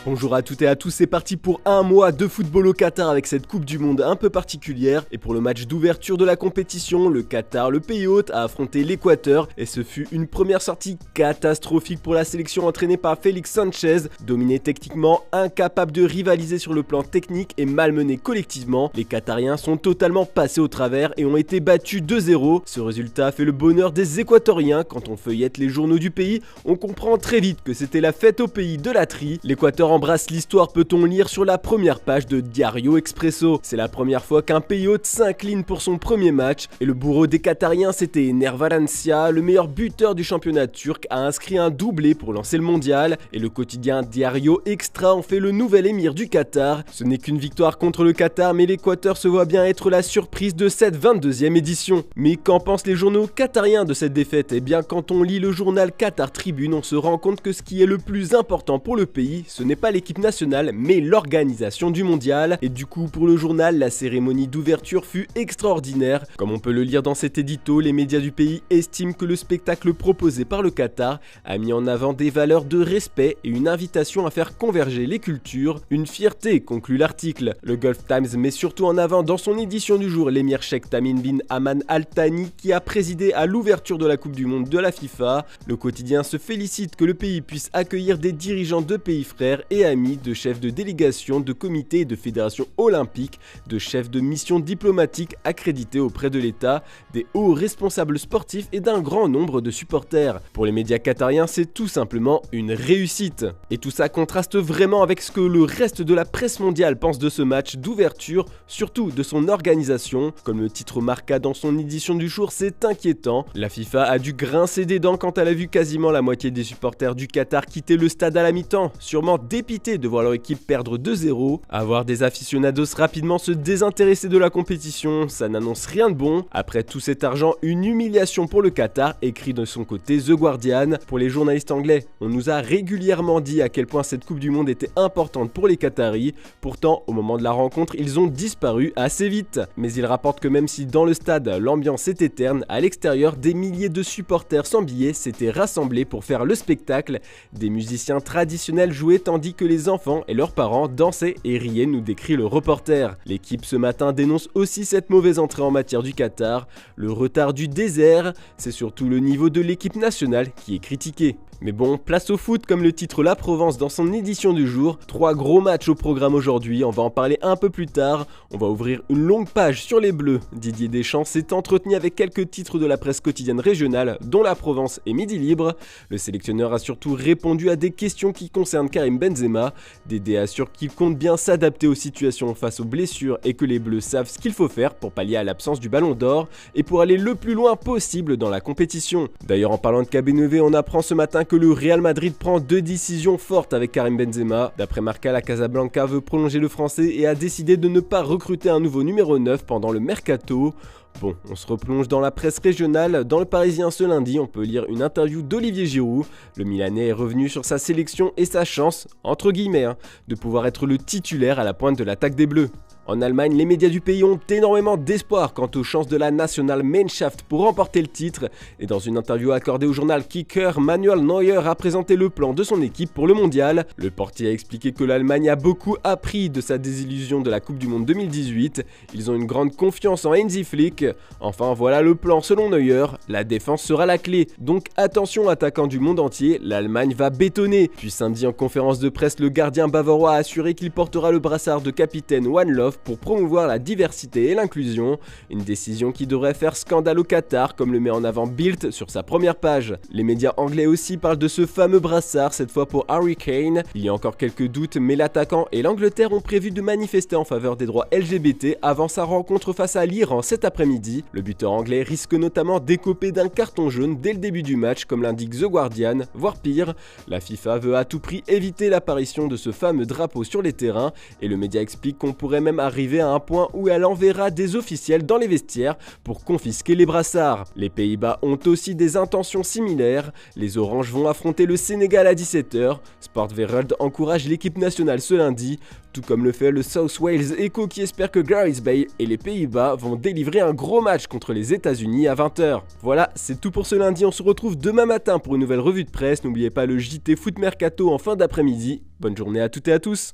Bonjour à toutes et à tous, c'est parti pour un mois de football au Qatar avec cette Coupe du Monde un peu particulière. Et pour le match d'ouverture de la compétition, le Qatar, le pays hôte, a affronté l'Équateur. Et ce fut une première sortie catastrophique pour la sélection entraînée par Félix Sanchez. Dominé techniquement, incapable de rivaliser sur le plan technique et malmené collectivement, les Qatariens sont totalement passés au travers et ont été battus 2-0. Ce résultat fait le bonheur des Équatoriens. Quand on feuillette les journaux du pays, on comprend très vite que c'était la fête au pays de la tri. L'Équateur embrasse l'histoire, peut-on lire sur la première page de Diario Expresso. C'est la première fois qu'un pays hôte s'incline pour son premier match et le bourreau des Qatariens, c'était Ener Valencia, le meilleur buteur du championnat turc, a inscrit un doublé pour lancer le mondial et le quotidien Diario Extra en fait le nouvel émir du Qatar. Ce n'est qu'une victoire contre le Qatar, mais l'Équateur se voit bien être la surprise de cette 22e édition. Mais qu'en pensent les journaux qatariens de cette défaite? Eh bien, quand on lit le journal Qatar Tribune, on se rend compte que ce qui est le plus important pour le pays, ce n'est pas l'équipe nationale, mais l'organisation du mondial. Et du coup, pour le journal, la cérémonie d'ouverture fut extraordinaire. Comme on peut le lire dans cet édito, les médias du pays estiment que le spectacle proposé par le Qatar a mis en avant des valeurs de respect et une invitation à faire converger les cultures. Une fierté, conclut l'article. Le Gulf Times met surtout en avant dans son édition du jour l'émir Sheikh Tamim bin Hamad Al Thani qui a présidé à l'ouverture de la Coupe du Monde de la FIFA. Le quotidien se félicite que le pays puisse accueillir des dirigeants de pays frères et amis, de chefs de délégation, de comités et de fédérations olympiques, de chefs de missions diplomatiques accrédités auprès de l'État, des hauts responsables sportifs et d'un grand nombre de supporters. Pour les médias qatariens, c'est tout simplement une réussite. Et tout ça contraste vraiment avec ce que le reste de la presse mondiale pense de ce match d'ouverture, surtout de son organisation. Comme le titre marqua dans son édition du jour, c'est inquiétant. La FIFA a dû grincer des dents quand elle a vu quasiment la moitié des supporters du Qatar quitter le stade à la mi-temps, sûrement dépités de voir leur équipe perdre 2-0. Avoir des aficionados rapidement se désintéresser de la compétition, ça n'annonce rien de bon. Après tout cet argent, une humiliation pour le Qatar, écrit de son côté The Guardian. Pour les journalistes anglais, on nous a régulièrement dit à quel point cette Coupe du Monde était importante pour les Qataris. Pourtant, au moment de la rencontre, ils ont disparu assez vite. Mais il rapporte que même si dans le stade, l'ambiance était terne, à l'extérieur, des milliers de supporters sans billets s'étaient rassemblés pour faire le spectacle. Des musiciens traditionnels jouaient tandis que les enfants et leurs parents dansaient et riaient, nous décrit le reporter. L'équipe ce matin dénonce aussi cette mauvaise entrée en matière du Qatar. Le retard du désert, c'est surtout le niveau de l'équipe nationale qui est critiqué. Mais bon, place au foot comme le titre La Provence dans son édition du jour. 3 gros matchs au programme aujourd'hui, on va en parler un peu plus tard. On va ouvrir une longue page sur les Bleus. Didier Deschamps s'est entretenu avec quelques titres de la presse quotidienne régionale, dont La Provence et Midi Libre. Le sélectionneur a surtout répondu à des questions qui concernent Karim Benzema. Dédé assure qu'il compte bien s'adapter aux situations face aux blessures et que les Bleus savent ce qu'il faut faire pour pallier à l'absence du Ballon d'Or et pour aller le plus loin possible dans la compétition. D'ailleurs, en parlant de KB9, on apprend ce matin que le Real Madrid prend 2 décisions fortes avec Karim Benzema. D'après Marca, la Casablanca veut prolonger le français et a décidé de ne pas recruter un nouveau numéro 9 pendant le mercato. Bon, on se replonge dans la presse régionale. Dans le Parisien ce lundi, on peut lire une interview d'Olivier Giroud. Le Milanais est revenu sur sa sélection et sa chance, entre guillemets, de pouvoir être le titulaire à la pointe de l'attaque des Bleus. En Allemagne, les médias du pays ont énormément d'espoir quant aux chances de la Nationalmannschaft pour remporter le titre. Et dans une interview accordée au journal Kicker, Manuel Neuer a présenté le plan de son équipe pour le mondial. Le portier a expliqué que l'Allemagne a beaucoup appris de sa désillusion de la Coupe du Monde 2018. Ils ont une grande confiance en Hansi Flick. Enfin, voilà le plan selon Neuer. La défense sera la clé. Donc attention attaquants du monde entier, l'Allemagne va bétonner. Puis samedi en conférence de presse, le gardien bavarois a assuré qu'il portera le brassard de capitaine One Love pour promouvoir la diversité et l'inclusion, une décision qui devrait faire scandale au Qatar comme le met en avant Bild sur sa première page. Les médias anglais aussi parlent de ce fameux brassard, cette fois pour Harry Kane. Il y a encore quelques doutes, mais l'attaquant et l'Angleterre ont prévu de manifester en faveur des droits LGBT avant sa rencontre face à l'Iran cet après-midi. Le buteur anglais risque notamment d'écoper d'un carton jaune dès le début du match comme l'indique The Guardian, voire pire. La FIFA veut à tout prix éviter l'apparition de ce fameux drapeau sur les terrains et le média explique qu'on pourrait même arrivé à un point où elle enverra des officiels dans les vestiaires pour confisquer les brassards. Les Pays-Bas ont aussi des intentions similaires. Les Oranges vont affronter le Sénégal à 17h. Sportwereld encourage l'équipe nationale ce lundi, tout comme le fait le South Wales Echo qui espère que Gareth Bale et les Pays-Bas vont délivrer un gros match contre les États-Unis à 20h. Voilà, c'est tout pour ce lundi, on se retrouve demain matin pour une nouvelle revue de presse. N'oubliez pas le JT Foot Mercato en fin d'après-midi. Bonne journée à toutes et à tous.